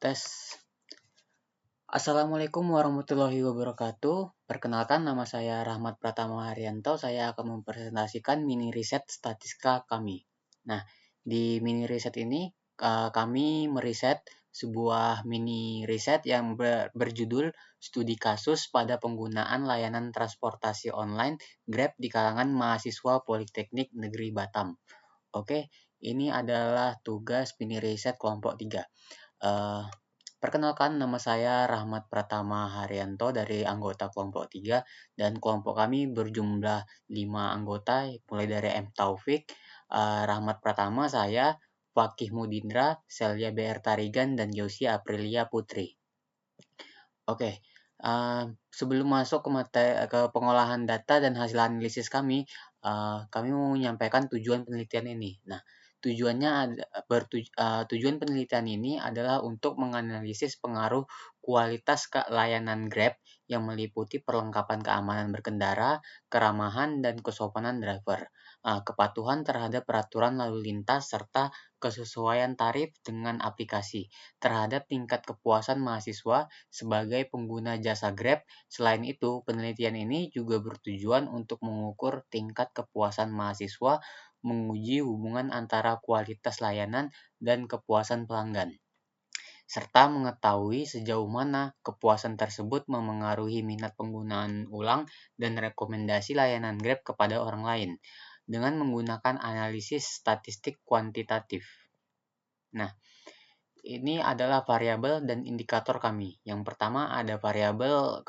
Tes. Assalamualaikum warahmatullahi wabarakatuh. Perkenalkan, nama saya Rahmat Pratama Haryanto. Saya akan mempresentasikan mini riset statistika kami. Nah, di mini riset ini kami meriset sebuah mini riset yang berjudul Studi Kasus pada Penggunaan Layanan Transportasi Online Grab di kalangan mahasiswa Politeknik Negeri Batam. Oke, ini adalah tugas mini riset kelompok 3. Perkenalkan, nama saya Rahmat Pratama Haryanto dari anggota kelompok 3, dan kelompok kami berjumlah 5 anggota, mulai dari M. Taufik, Rahmat Pratama, saya, Fakih Mudindra, Celia BR Tarigan, dan Yosia Aprilia Putri. Oke, sebelum masuk ke pengolahan data dan hasil analisis kami mau menyampaikan tujuan penelitian ini. Nah, tujuan penelitian ini adalah untuk menganalisis pengaruh kualitas layanan Grab yang meliputi perlengkapan keamanan berkendara, keramahan, dan kesopanan driver, kepatuhan terhadap peraturan lalu lintas, serta kesesuaian tarif dengan aplikasi, terhadap tingkat kepuasan mahasiswa sebagai pengguna jasa Grab. Selain itu, penelitian ini juga bertujuan untuk mengukur tingkat kepuasan mahasiswa, menguji hubungan antara kualitas layanan dan kepuasan pelanggan, serta mengetahui sejauh mana kepuasan tersebut memengaruhi minat penggunaan ulang dan rekomendasi layanan Grab kepada orang lain dengan menggunakan analisis statistik kuantitatif. Nah, ini adalah variabel dan indikator kami. Yang pertama ada variabel,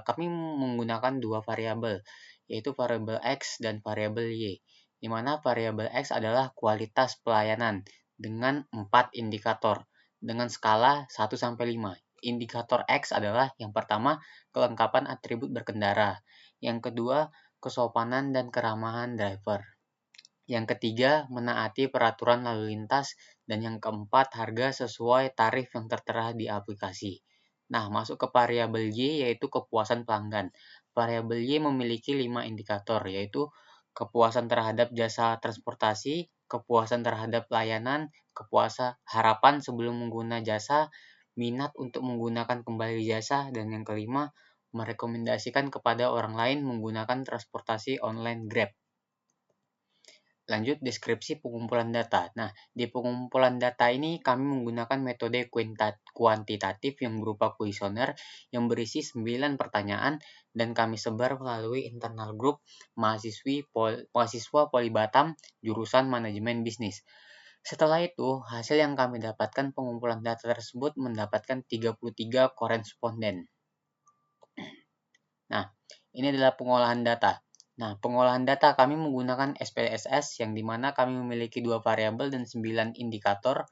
kami menggunakan 2 variabel, yaitu variabel X dan variabel Y, di mana variabel X adalah kualitas pelayanan dengan 4 indikator dengan skala 1-5. Indikator X adalah yang pertama kelengkapan atribut berkendara, yang kedua kesopanan dan keramahan driver, yang ketiga menaati peraturan lalu lintas, dan yang keempat harga sesuai tarif yang tertera di aplikasi. Nah, masuk ke variabel Y, yaitu kepuasan pelanggan. Variabel Y memiliki 5 indikator, yaitu kepuasan terhadap jasa transportasi, kepuasan terhadap layanan, kepuasan harapan sebelum mengguna jasa, minat untuk menggunakan kembali jasa, dan yang kelima merekomendasikan kepada orang lain menggunakan transportasi online Grab. Lanjut, deskripsi pengumpulan data. Nah, di pengumpulan data ini kami menggunakan metode kuantitatif yang berupa kuesioner yang berisi 9 pertanyaan, dan kami sebar melalui internal grup mahasiswa Poli Batam jurusan manajemen bisnis. Setelah itu, hasil yang kami dapatkan pengumpulan data tersebut mendapatkan 33 koresponden. Nah, ini adalah pengolahan data. Nah, pengolahan data kami menggunakan SPSS yang dimana kami memiliki 2 variabel dan 9 indikator,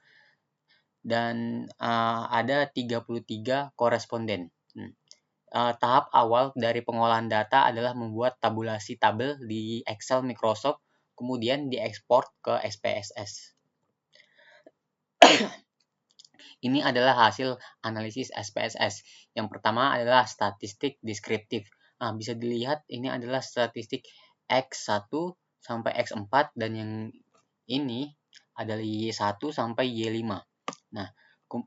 dan ada 33 koresponden. Tahap awal dari pengolahan data adalah membuat tabulasi tabel di Excel Microsoft, kemudian diekspor ke SPSS. Ini adalah hasil analisis SPSS. Yang pertama adalah statistik deskriptif. Nah, bisa dilihat ini adalah statistik X1 sampai X4, dan yang ini adalah Y1 sampai Y5. Nah,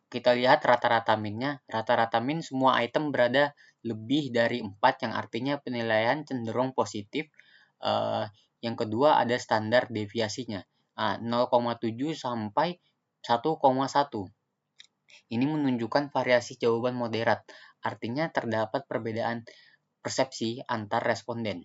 kita lihat rata-rata minnya. Rata-rata min semua item berada lebih dari 4, yang artinya penilaian cenderung positif. Yang kedua ada standar deviasinya, 0,7 sampai 1,1. Ini menunjukkan variasi jawaban moderat, artinya terdapat perbedaan persepsi antar responden.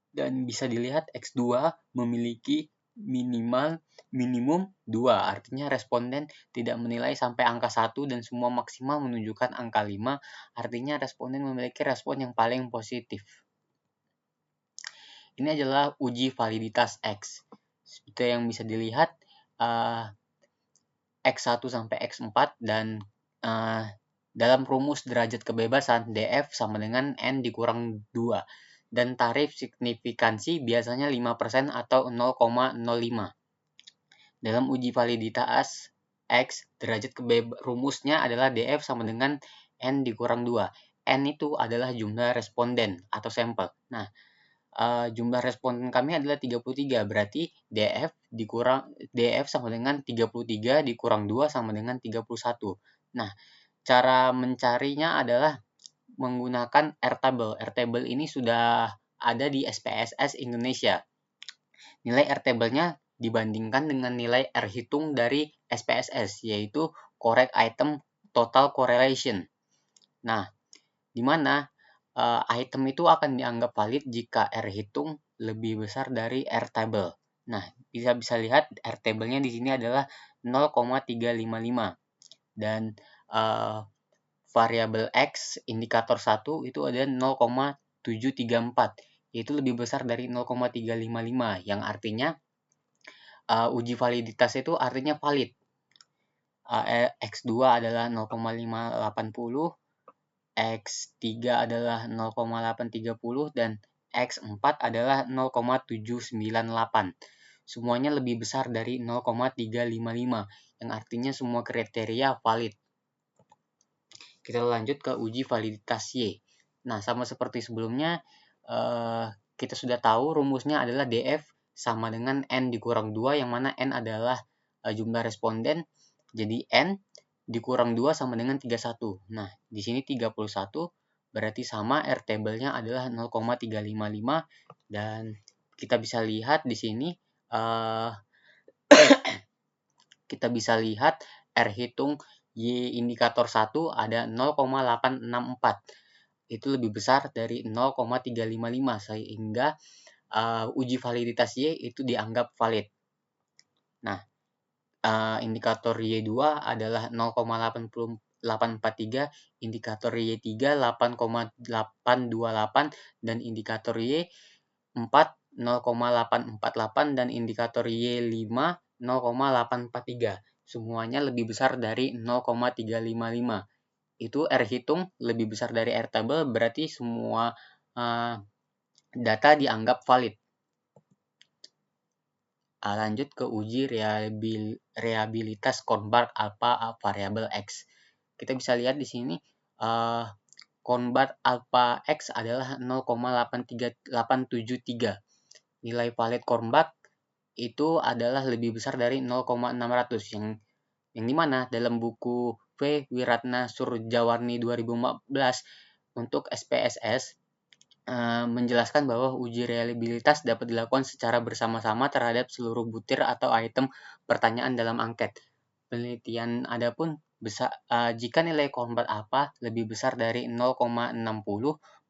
Dan bisa dilihat X2 memiliki minimum 2, artinya responden tidak menilai sampai angka 1 dan semua maksimal menunjukkan angka 5, artinya responden memiliki respon yang paling positif. Ini adalah uji validitas X. Seperti yang bisa dilihat, X1 sampai X4, dan dalam rumus derajat kebebasan DF sama dengan N dikurang 2, dan tarif signifikansi biasanya 5% atau 0,05. Dalam uji validitas X, derajat rumusnya adalah DF sama dengan N dikurang 2. N itu adalah jumlah responden atau sampel. Nah, jumlah responden kami adalah 33, berarti DF sama dengan 33 dikurang 2 sama dengan 31. Nah, cara mencarinya adalah menggunakan Airtable. Airtable ini sudah ada di SPSS Indonesia. Nilai Airtable-nya dibandingkan dengan nilai R hitung dari SPSS, yaitu Correct Item Total Correlation. Nah, di mana item itu akan dianggap valid jika R hitung lebih besar dari Airtable. Nah, bisa lihat Airtable-nya di sini adalah 0,355 dan variabel X indikator 1 itu ada 0,734, yaitu lebih besar dari 0,355 yang artinya uji validitas itu artinya valid. X2 adalah 0,580, X3 adalah 0,830 dan X4 adalah 0,798. Semuanya lebih besar dari 0,355 yang artinya semua kriteria valid. Kita lanjut ke uji validitas Y. Nah, sama seperti sebelumnya, kita sudah tahu rumusnya adalah DF sama dengan N dikurang 2, yang mana N adalah jumlah responden. Jadi N dikurang 2 sama dengan 31. Nah, di sini 31 berarti sama, Airtable-nya adalah 0,355 dan kita bisa lihat di sini kita bisa lihat R hitung Y indikator 1 ada 0,864. Itu lebih besar dari 0,355 sehingga uji validitas Y itu dianggap valid. Nah, indikator Y2 adalah 0,843, indikator Y3 8,828 dan indikator Y4 0,848 dan indikator Y5 0,843. Semuanya lebih besar dari 0,355. Itu R hitung lebih besar dari Airtable, berarti semua data dianggap valid. Lanjut ke uji reliabilitas Kornbarg alpha variabel X. Kita bisa lihat di sini Kornbarg alpha X adalah 0,873. Nilai valid Kornbarg itu adalah lebih besar dari 0,600 yang dimana dalam buku V. Wiratna Surjawarni 2014 untuk SPSS menjelaskan bahwa uji reliabilitas dapat dilakukan secara bersama-sama terhadap seluruh butir atau item pertanyaan dalam angket. Penelitian adapun jika nilai Kornbarg alpha lebih besar dari 0,60,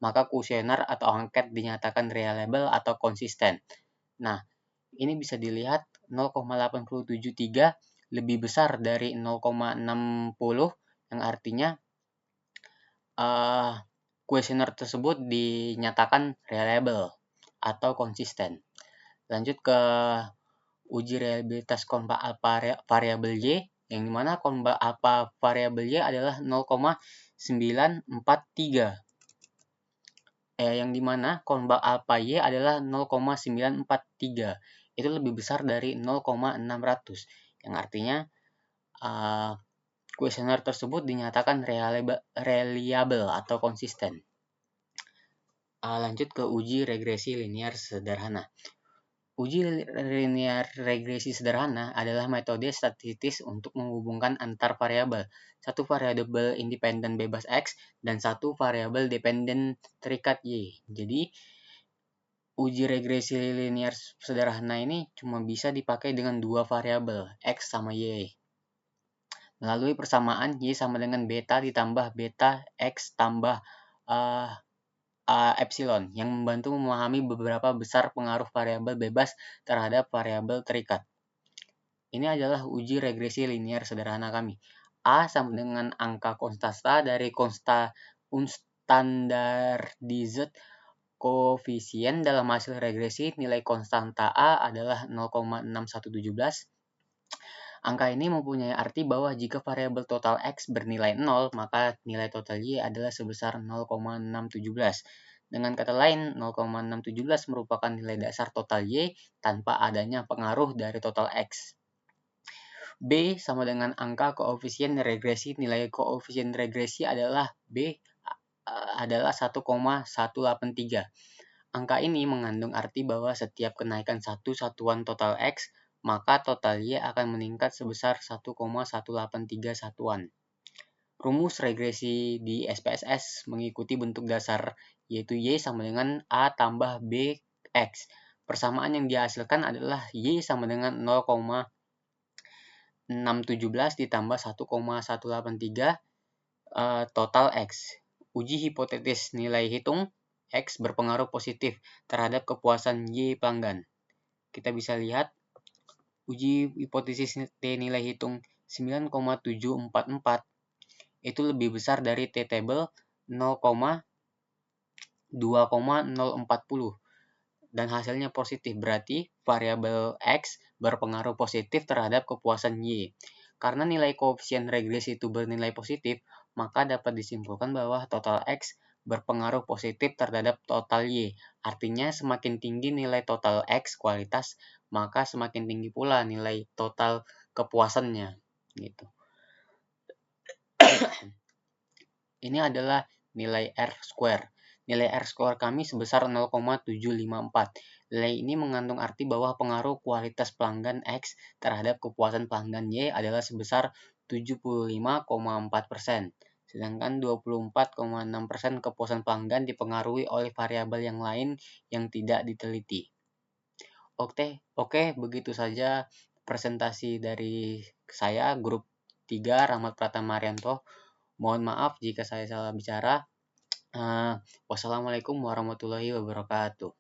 maka kuesioner atau angket dinyatakan reliable atau konsisten. Nah, ini bisa dilihat 0,873 lebih besar dari 0,60 yang artinya kuesioner tersebut dinyatakan reliable atau konsisten. Lanjut ke uji reliabilitas Kornbarg alpha variabel Y, yang dimana Kornbarg alpha variabel Y adalah 0,943. Yang dimana Kornbarg alpha Y adalah 0,943. Itu lebih besar dari 0,600, yang artinya kuesioner tersebut dinyatakan reliable atau konsisten. Lanjut ke uji regresi linear sederhana. Uji linear regresi sederhana adalah metode statistis untuk menghubungkan antar variabel, satu variabel independen bebas X dan satu variabel dependen terikat Y. Jadi, uji regresi linear sederhana ini cuma bisa dipakai dengan dua variabel, X sama Y. Melalui persamaan Y sama dengan beta ditambah beta X tambah epsilon yang membantu memahami beberapa besar pengaruh variabel bebas terhadap variabel terikat. Ini adalah uji regresi linear sederhana kami. A sama dengan angka konstanta dari unstandardized koefisien dalam hasil regresi. Nilai konstanta A adalah 0,6117. Angka ini mempunyai arti bahwa jika variabel total X bernilai 0, maka nilai total Y adalah sebesar 0,617. Dengan kata lain, 0,617 merupakan nilai dasar total Y tanpa adanya pengaruh dari total X. B sama dengan angka koefisien regresi. Nilai koefisien regresi adalah B adalah 1,183. Angka ini mengandung arti bahwa setiap kenaikan satu satuan total X, maka total Y akan meningkat sebesar 1,183 satuan. Rumus regresi di SPSS mengikuti bentuk dasar, yaitu Y sama dengan A tambah B X. Persamaan yang dihasilkan adalah Y sama dengan 0,617 ditambah 1,183 total X. Uji hipotetis nilai hitung X berpengaruh positif terhadap kepuasan Y pelanggan. Kita bisa lihat uji hipotesis T nilai hitung 9,744 itu lebih besar dari T-table 0,2,040 dan hasilnya positif, berarti variabel X berpengaruh positif terhadap kepuasan Y. Karena nilai koefisien regresi itu bernilai positif, maka dapat disimpulkan bahwa total X berpengaruh positif terhadap total Y. Artinya semakin tinggi nilai total X kualitas, maka semakin tinggi pula nilai total kepuasannya. Gitu. Ini adalah nilai R-square. Nilai R-square kami sebesar 0,754. Nilai ini mengandung arti bahwa pengaruh kualitas pelanggan X terhadap kepuasan pelanggan Y adalah sebesar 75,4%. Sedangkan 24,6% kepuasan pelanggan dipengaruhi oleh variabel yang lain yang tidak diteliti. Oke, begitu saja presentasi dari saya, grup 3 Rahmat Pratama Arianto. Mohon maaf jika saya salah bicara. Wassalamualaikum warahmatullahi wabarakatuh.